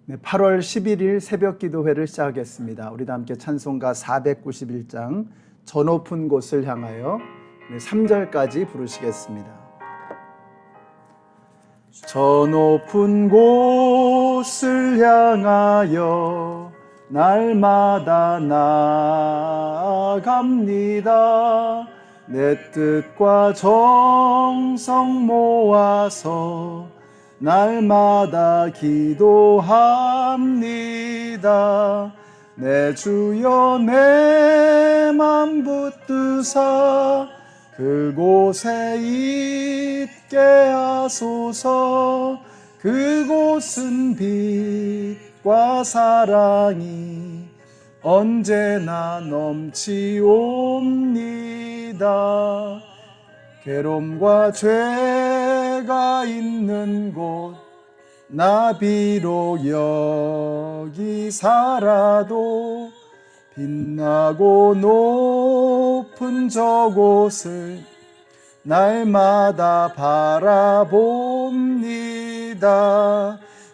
네, 8월 11일 새벽 기도회를 시작하겠습니다. 우리 다 함께 찬송가 491장 저 높은 곳을 향하여 3절까지 부르시겠습니다. 저 높은 곳을 향하여 날마다 나아갑니다. 내 뜻과 정성 모아서 날마다 기도합니다. 내 주여 내 맘 붙드사 그곳에 있게 하소서. 그곳은 빛과 사랑이 언제나 넘치옵니다. 괴로움과 죄가 있는 곳 나 비록 여기 살아도 빛나고 높은 저곳을 날마다 바라봅니다.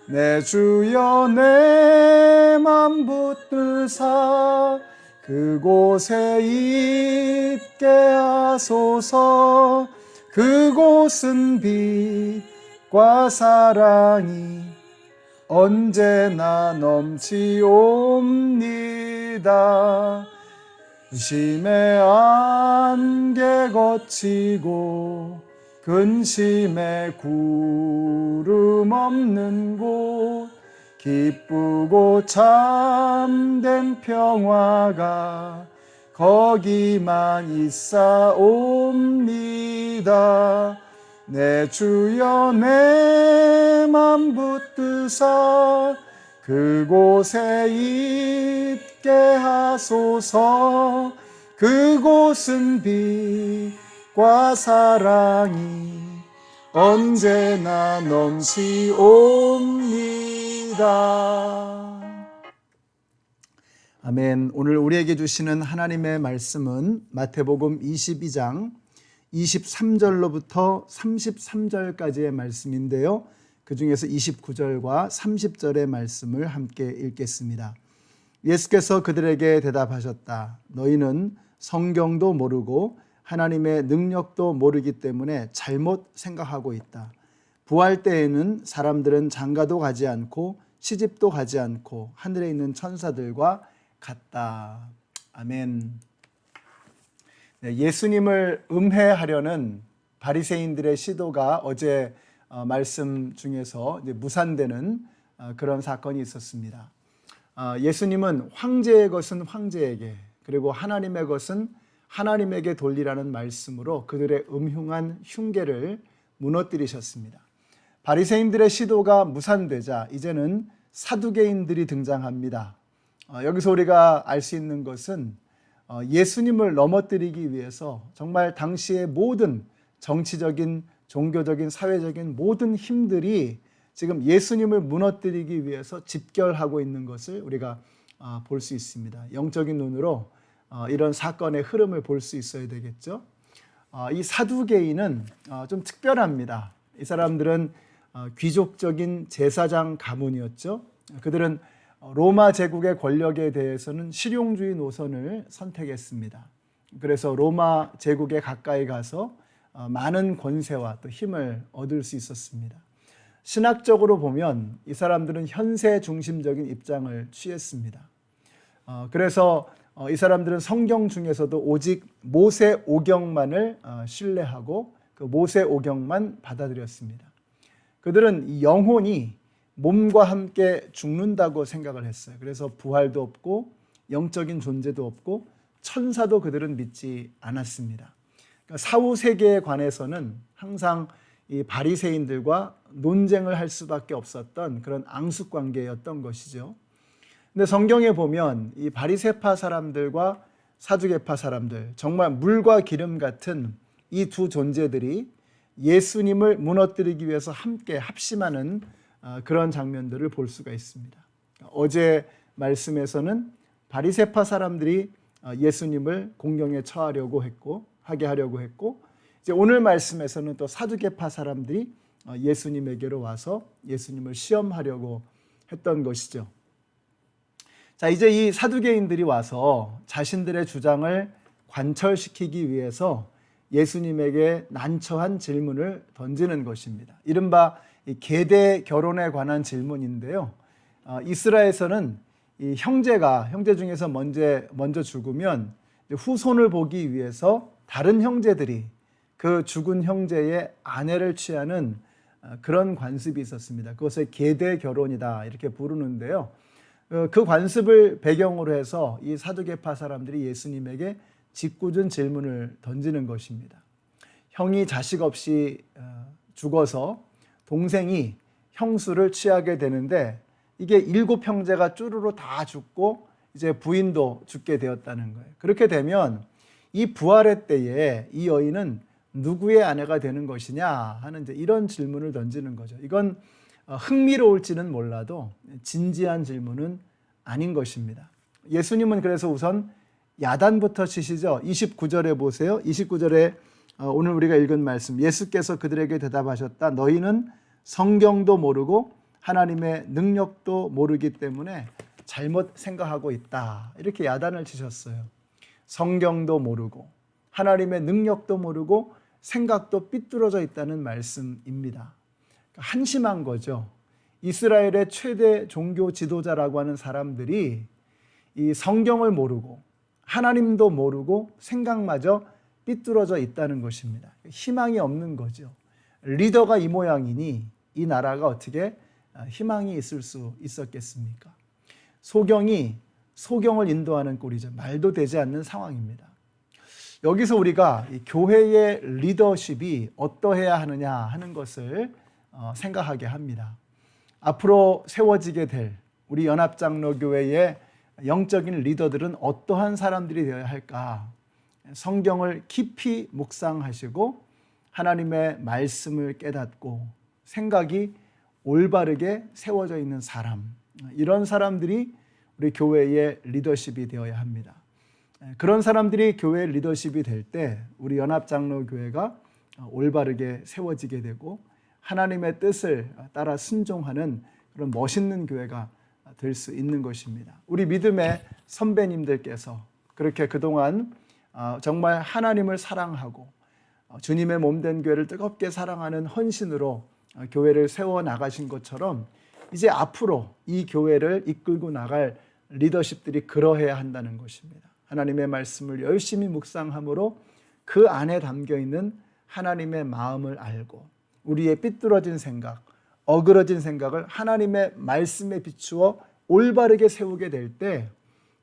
내 주여 내 맘 붙드사 그곳에 있게 하소서. 그곳은 빛과 사랑이 언제나 넘치옵니다. 심의 안개 거치고 근심의 구름 없는 곳 기쁘고 참된 평화가 거기만 있사옵니다. 내 주여 내 맘 붙드사 그곳에 있게 하소서. 그곳은 빛과 사랑이 언제나 넘치옵니다. 아멘. 오늘 우리에게 주시는 하나님의 말씀은 마태복음 22장 23절로부터 33절까지의 말씀인데요. 그 중에서 29절과 30절의 말씀을 함께 읽겠습니다. 예수께서 그들에게 대답하셨다. 너희는 성경도 모르고 하나님의 능력도 모르기 때문에 잘못 생각하고 있다. 부활 때에는 사람들은 장가도 가지 않고 시집도 가지 않고 하늘에 있는 천사들과 같다. 아멘. 네, 예수님을 음해하려는 바리새인들의 시도가 어제 말씀 중에서 이제 무산되는 그런 사건이 있었습니다. 예수님은 황제의 것은 황제에게 그리고 하나님의 것은 하나님에게 돌리라는 말씀으로 그들의 음흉한 흉계를 무너뜨리셨습니다. 바리새인들의 시도가 무산되자 이제는 사두개인들이 등장합니다. 여기서 우리가 알 수 있는 것은 예수님을 넘어뜨리기 위해서 정말 당시의 모든 정치적인, 종교적인, 사회적인 모든 힘들이 지금 예수님을 무너뜨리기 위해서 집결하고 있는 것을 우리가 볼 수 있습니다. 영적인 눈으로 이런 사건의 흐름을 볼 수 있어야 되겠죠. 이 사두개인은 좀 특별합니다. 이 사람들은 귀족적인 제사장 가문이었죠. 그들은 로마 제국의 권력에 대해서는 실용주의 노선을 선택했습니다. 그래서 로마 제국에 가까이 가서 많은 권세와 또 힘을 얻을 수 있었습니다. 신학적으로 보면 이 사람들은 현세 중심적인 입장을 취했습니다. 그래서 이 사람들은 성경 중에서도 오직 모세 오경만을 신뢰하고 그 모세 오경만 받아들였습니다. 그들은 이 영혼이 몸과 함께 죽는다고 생각을 했어요. 그래서 부활도 없고 영적인 존재도 없고 천사도 그들은 믿지 않았습니다. 그러니까 사후 세계에 관해서는 항상 이 바리새인들과 논쟁을 할 수밖에 없었던 그런 앙숙 관계였던 것이죠. 근데 성경에 보면 이 바리새파 사람들과 사두개파 사람들, 정말 물과 기름 같은 이 두 존재들이 예수님을 무너뜨리기 위해서 함께 합심하는 그런 장면들을 볼 수가 있습니다. 어제 말씀에서는 바리새파 사람들이 예수님을 공경에 처하려고 했고 하게 하려고 했고, 이제 오늘 말씀에서는 또 사두개파 사람들이 예수님에게로 와서 예수님을 시험하려고 했던 것이죠. 자, 이제 이 사두개인들이 와서 자신들의 주장을 관철시키기 위해서 예수님에게 난처한 질문을 던지는 것입니다. 이른바 계대 결혼에 관한 질문인데요. 이스라엘에서는 이 형제 중에서 먼저 죽으면 후손을 보기 위해서 다른 형제들이 그 죽은 형제의 아내를 취하는 그런 관습이 있었습니다. 그것을 계대 결혼이다 이렇게 부르는데요. 그 관습을 배경으로 해서 이 사두개파 사람들이 예수님에게 짓궂은 질문을 던지는 것입니다. 형이 자식 없이 죽어서 동생이 형수를 취하게 되는데 이게 7 형제가 쭈루루 다 죽고 이제 부인도 죽게 되었다는 거예요. 그렇게 되면 이 부활의 때에 이 여인은 누구의 아내가 되는 것이냐 하는 이제 이런 질문을 던지는 거죠. 이건 흥미로울지는 몰라도 진지한 질문은 아닌 것입니다. 예수님은 그래서 우선 야단부터 치시죠. 29절에 보세요. 29절에 오늘 우리가 읽은 말씀, 예수께서 그들에게 대답하셨다. 너희는 성경도 모르고 하나님의 능력도 모르기 때문에 잘못 생각하고 있다. 이렇게 야단을 치셨어요. 성경도 모르고 하나님의 능력도 모르고 생각도 삐뚤어져 있다는 말씀입니다. 한심한 거죠. 이스라엘의 최대 종교 지도자라고 하는 사람들이 이 성경을 모르고 하나님도 모르고 생각마저 삐뚤어져 있다는 것입니다. 희망이 없는 거죠. 리더가 이 모양이니 이 나라가 어떻게 희망이 있을 수 있었겠습니까? 소경을 인도하는 꼴이죠. 말도 되지 않는 상황입니다. 여기서 우리가 이 교회의 리더십이 어떠해야 하느냐 하는 것을 생각하게 합니다. 앞으로 세워지게 될 우리 연합장로교회의 영적인 리더들은 어떠한 사람들이 되어야 할까? 성경을 깊이 묵상하시고 하나님의 말씀을 깨닫고 생각이 올바르게 세워져 있는 사람, 이런 사람들이 우리 교회의 리더십이 되어야 합니다. 그런 사람들이 교회의 리더십이 될 때 우리 연합장로교회가 올바르게 세워지게 되고 하나님의 뜻을 따라 순종하는 그런 멋있는 교회가 될 수 있는 것입니다. 우리 믿음의 선배님들께서 그렇게 그동안 정말 하나님을 사랑하고 주님의 몸된 교회를 뜨겁게 사랑하는 헌신으로 교회를 세워나가신 것처럼 이제 앞으로 이 교회를 이끌고 나갈 리더십들이 그러해야 한다는 것입니다. 하나님의 말씀을 열심히 묵상함으로 그 안에 담겨있는 하나님의 마음을 알고 우리의 삐뚤어진 생각, 어그러진 생각을 하나님의 말씀에 비추어 올바르게 세우게 될 때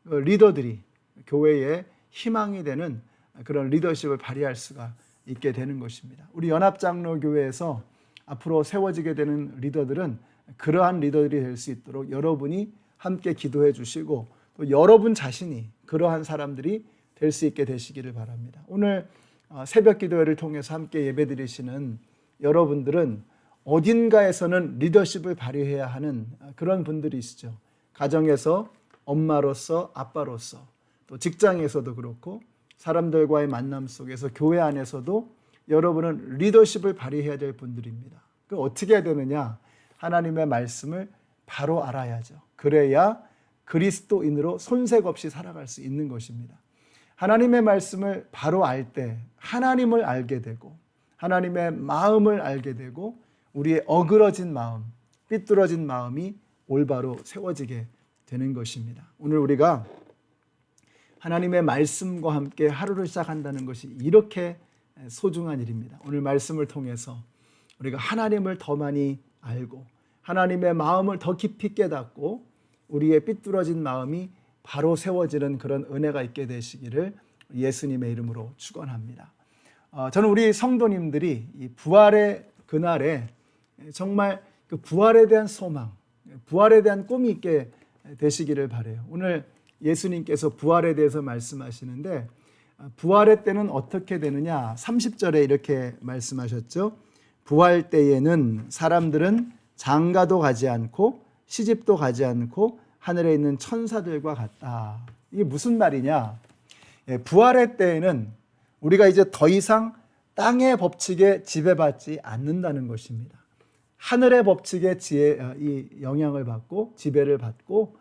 리더들이 교회의 희망이 되는 그런 리더십을 발휘할 수가 있게 되는 것입니다. 우리 연합장로교회에서 앞으로 세워지게 되는 리더들은 그러한 리더들이 될 수 있도록 여러분이 함께 기도해 주시고 또 여러분 자신이 그러한 사람들이 될 수 있게 되시기를 바랍니다. 오늘 새벽 기도회를 통해서 함께 예배드리시는 여러분들은 어딘가에서는 리더십을 발휘해야 하는 그런 분들이시죠. 가정에서 엄마로서 아빠로서 또 직장에서도 그렇고 사람들과의 만남 속에서 교회 안에서도 여러분은 리더십을 발휘해야 될 분들입니다. 그 어떻게 해야 되느냐? 하나님의 말씀을 바로 알아야죠. 그래야 그리스도인으로 손색 없이 살아갈 수 있는 것입니다. 하나님의 말씀을 바로 알 때 하나님을 알게 되고 하나님의 마음을 알게 되고 우리의 어그러진 마음, 삐뚤어진 마음이 올바로 세워지게 되는 것입니다. 오늘 우리가 하나님의 말씀과 함께 하루를 시작한다는 것이 이렇게 소중한 일입니다. 오늘 말씀을 통해서 우리가 하나님을 더 많이 알고 하나님의 마음을 더 깊이 깨닫고 우리의 삐뚤어진 마음이 바로 세워지는 그런 은혜가 있게 되시기를 예수님의 이름으로 축원합니다. 저는 우리 성도님들이 이 부활의 그날에 정말 그 부활에 대한 소망, 부활에 대한 꿈이 있게 되시기를 바라요. 오늘 예수님께서 부활에 대해서 말씀하시는데 부활의 때는 어떻게 되느냐? 30절에 이렇게 말씀하셨죠. 부활 때에는 사람들은 장가도 가지 않고 시집도 가지 않고 하늘에 있는 천사들과 같다. 이게 무슨 말이냐? 부활의 때에는 우리가 이제 더 이상 땅의 법칙에 지배받지 않는다는 것입니다. 하늘의 법칙에 이 영향을 받고 지배를 받고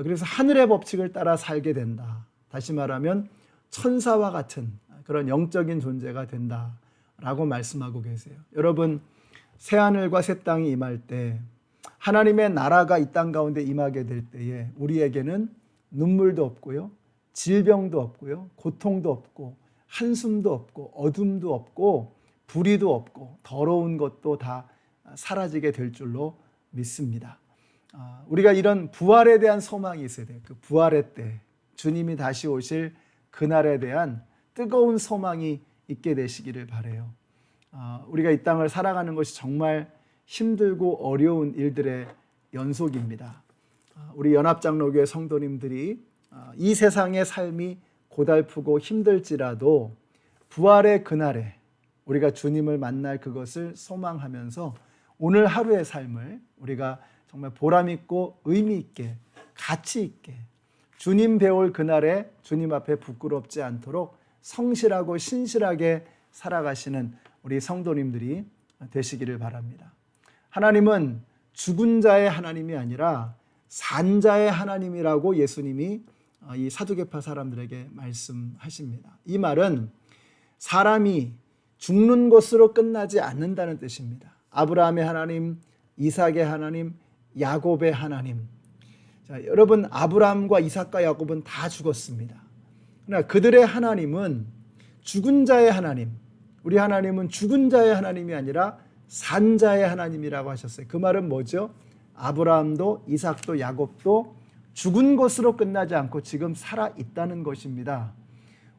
그래서 하늘의 법칙을 따라 살게 된다. 다시 말하면 천사와 같은 그런 영적인 존재가 된다라고 말씀하고 계세요. 여러분, 새하늘과 새 땅이 임할 때 하나님의 나라가 이 땅 가운데 임하게 될 때에 우리에게는 눈물도 없고요, 질병도 없고요, 고통도 없고 한숨도 없고 어둠도 없고 불의도 없고 더러운 것도 다 사라지게 될 줄로 믿습니다. 우리가 이런 부활에 대한 소망이 있어야 돼요. 그 부활의 때 주님이 다시 오실 그날에 대한 뜨거운 소망이 있게 되시기를 바라요. 우리가 이 땅을 살아가는 것이 정말 힘들고 어려운 일들의 연속입니다. 우리 연합장로교회 성도님들이 이 세상의 삶이 고달프고 힘들지라도 부활의 그날에 우리가 주님을 만날 그것을 소망하면서 오늘 하루의 삶을 우리가 정말 보람 있고 의미 있게 가치 있게 주님 배울 그날에 주님 앞에 부끄럽지 않도록 성실하고 신실하게 살아가시는 우리 성도님들이 되시기를 바랍니다. 하나님은 죽은 자의 하나님이 아니라 산 자의 하나님이라고 예수님이 이 사두개파 사람들에게 말씀하십니다. 이 말은 사람이 죽는 것으로 끝나지 않는다는 뜻입니다. 아브라함의 하나님, 이삭의 하나님, 야곱의 하나님. 자, 여러분, 아브라함과 이삭과 야곱은 다 죽었습니다. 그러나 그들의 하나님은 죽은 자의 하나님, 우리 하나님은 죽은 자의 하나님이 아니라 산 자의 하나님이라고 하셨어요. 그 말은 뭐죠? 아브라함도 이삭도 야곱도 죽은 것으로 끝나지 않고 지금 살아있다는 것입니다.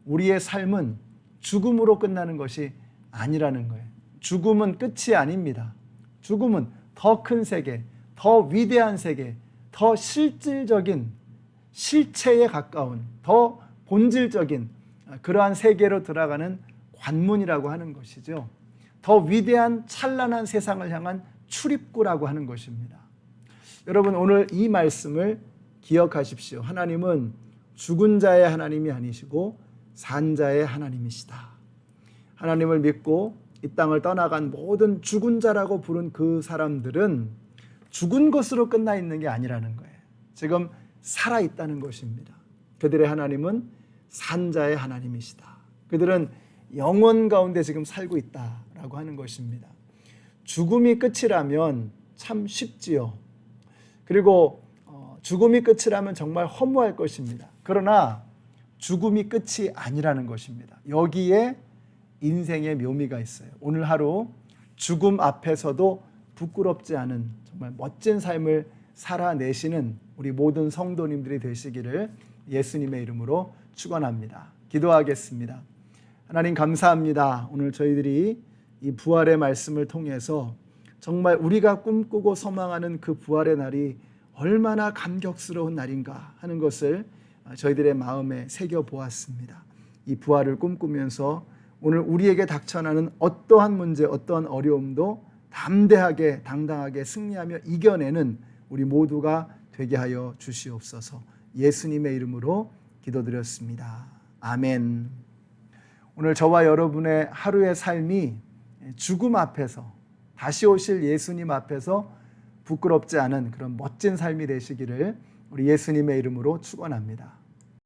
우리의 삶은 죽음으로 끝나는 것이 아니라는 거예요. 죽음은 끝이 아닙니다. 죽음은 더 큰 세계, 더 위대한 세계, 더 실질적인 실체에 가까운 더 본질적인 그러한 세계로 들어가는 관문이라고 하는 것이죠. 더 위대한 찬란한 세상을 향한 출입구라고 하는 것입니다. 여러분, 오늘 이 말씀을 기억하십시오. 하나님은 죽은 자의 하나님이 아니시고 산 자의 하나님이시다. 하나님을 믿고 이 땅을 떠나간 모든 죽은 자라고 부른 그 사람들은 죽은 것으로 끝나 있는 게 아니라는 거예요. 지금 살아있다는 것입니다. 그들의 하나님은 산 자의 하나님이시다. 그들은 영원 가운데 지금 살고 있다라고 하는 것입니다. 죽음이 끝이라면 참 쉽지요. 그리고 죽음이 끝이라면 정말 허무할 것입니다. 그러나 죽음이 끝이 아니라는 것입니다. 여기에 인생의 묘미가 있어요. 오늘 하루 죽음 앞에서도 부끄럽지 않은 정말 멋진 삶을 살아내시는 우리 모든 성도님들이 되시기를 예수님의 이름으로 축원합니다. 기도하겠습니다. 하나님, 감사합니다. 오늘 저희들이 이 부활의 말씀을 통해서 정말 우리가 꿈꾸고 소망하는 그 부활의 날이 얼마나 감격스러운 날인가 하는 것을 저희들의 마음에 새겨보았습니다. 이 부활을 꿈꾸면서 오늘 우리에게 닥쳐나는 어떠한 문제, 어떠한 어려움도 담대하게 당당하게 승리하며 이겨내는 우리 모두가 되게 하여 주시옵소서. 예수님의 이름으로 기도드렸습니다. 아멘. 오늘 저와 여러분의 하루의 삶이 죽음 앞에서 다시 오실 예수님 앞에서 부끄럽지 않은 그런 멋진 삶이 되시기를 우리 예수님의 이름으로 축원합니다.